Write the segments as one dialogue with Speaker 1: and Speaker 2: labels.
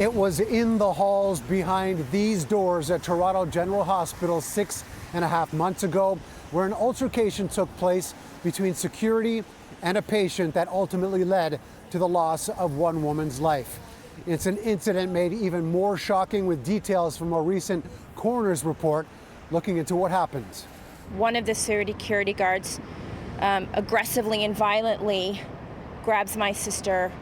Speaker 1: It was in the halls behind these doors at Toronto General Hospital 6.5 months ago, where an altercation took place between security and a patient that ultimately led to the loss of one woman's life. It's an incident made even more shocking with details from a recent coroner's report looking into what happened.
Speaker 2: One of the security guards aggressively and violently grabs my sister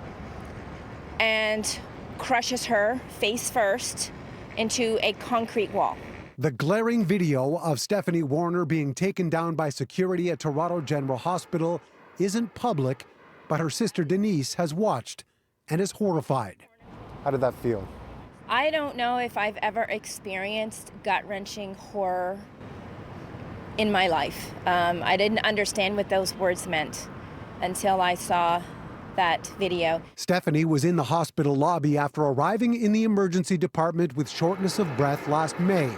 Speaker 2: and crushes her face first into a concrete wall.
Speaker 1: The glaring video of Stephanie Warner being taken down by security at Toronto General Hospital isn't public, but her sister Denise has watched and is horrified. How did that feel?
Speaker 2: I don't know if I've ever experienced gut-wrenching horror in my life. I didn't understand what those words meant until I saw that video.
Speaker 1: Stephanie was in the hospital lobby after arriving in the emergency department with shortness of breath last May.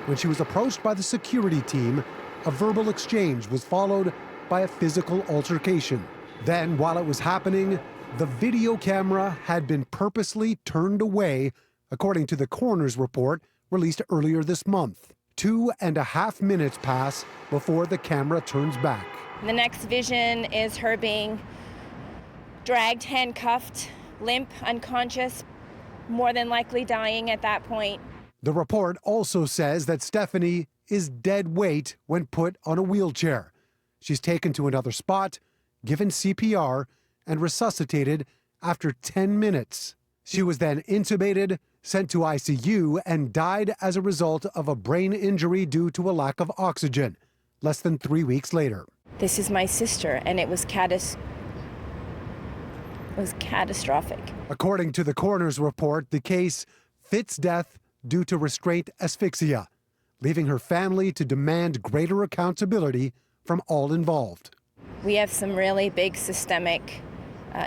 Speaker 1: When she was approached by the security team, a verbal exchange was followed by a physical altercation. Then, while it was happening, the video camera had been purposely turned away, according to the coroner's report released earlier this month. 2.5 minutes pass before the camera turns back.
Speaker 2: The next vision is her being dragged, handcuffed, limp, unconscious, more than likely dying at that point.
Speaker 1: The report also says that Stephanie is dead weight when put on a wheelchair. She's taken to another spot, given CPR, and resuscitated after 10 minutes. She was then intubated, sent to ICU, and died as a result of a brain injury due to a lack of oxygen, less than 3 weeks later.
Speaker 2: This is my sister, and it was catastrophic.
Speaker 1: According to the coroner's report, the case fits death due to restraint asphyxia, leaving her family to demand greater accountability from all involved.
Speaker 2: We have some really big systemic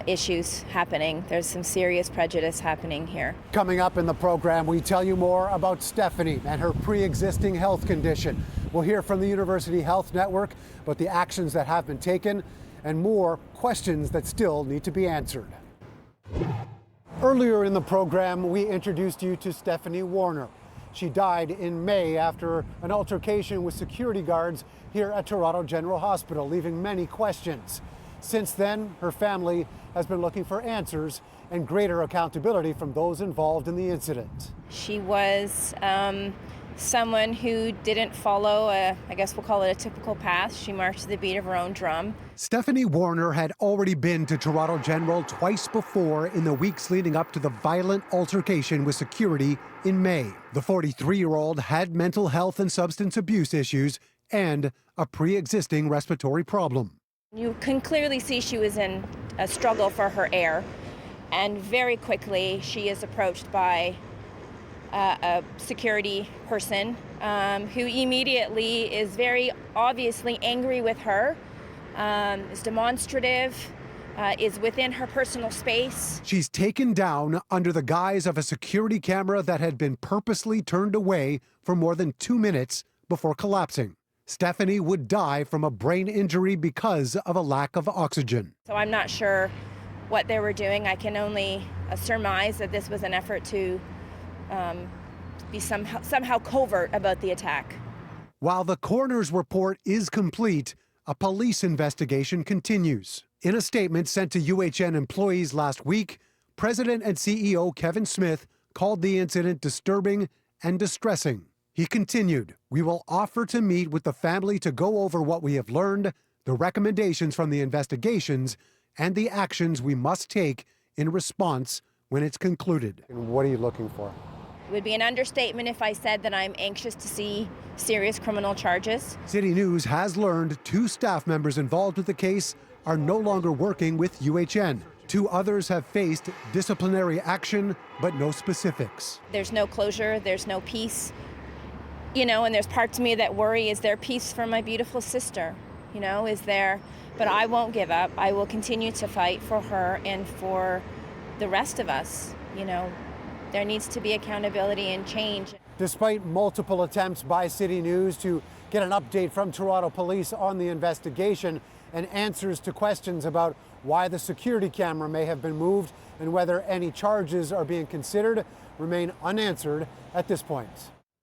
Speaker 2: issues happening. There's some serious prejudice happening here.
Speaker 1: Coming up in the program, we tell you more about Stephanie and her pre-existing health condition. We'll hear from the University Health Network about the actions that have been taken and more questions that still need to be answered. Earlier in the program, we introduced you to Stephanie Warner. She died in May after an altercation with security guards here at Toronto General Hospital, leaving many questions. Since then, her family has been looking for answers and greater accountability from those involved in the incident.
Speaker 2: She was someone who didn't follow I guess we'll call it a typical path. She marched to the beat of her own drum.
Speaker 1: Stephanie Warner had already been to Toronto General twice before in the weeks leading up to the violent altercation with security in May. The 43-year-old had mental health and substance abuse issues and a pre-existing respiratory problem.
Speaker 2: You can clearly see she was in a struggle for her air, and very quickly she is approached by a security person who immediately is very obviously angry with her, is demonstrative, is within her personal space.
Speaker 1: She's taken down under the guise of a security camera that had been purposely turned away for more than 2 minutes before collapsing. Stephanie would die from a brain injury because of a lack of oxygen.
Speaker 2: So I'm not sure what they were doing. I can only surmise that this was an effort to be somehow covert about the attack.
Speaker 1: While the coroner's report is complete, a police investigation continues. In a statement sent to UHN employees last week, President and CEO Kevin Smith called the incident disturbing and distressing. He continued, "We will offer to meet with the family to go over what we have learned, the recommendations from the investigations, and the actions we must take in response when it's concluded." And what are you looking for?
Speaker 2: It would be an understatement if I said that I'm anxious to see serious criminal charges.
Speaker 1: City News has learned 2 staff members involved with the case are no longer working with UHN. 2 others have faced disciplinary action, but no specifics.
Speaker 2: There's no closure, there's no peace. You know, and there's parts of me that worry, is there peace for my beautiful sister? You know, is there? But I won't give up. I will continue to fight for her and for the rest of us. You know, there needs to be accountability and change.
Speaker 1: Despite multiple attempts by City News to get an update from Toronto Police on the investigation, and answers to questions about why the security camera may have been moved and whether any charges are being considered remain unanswered at this point.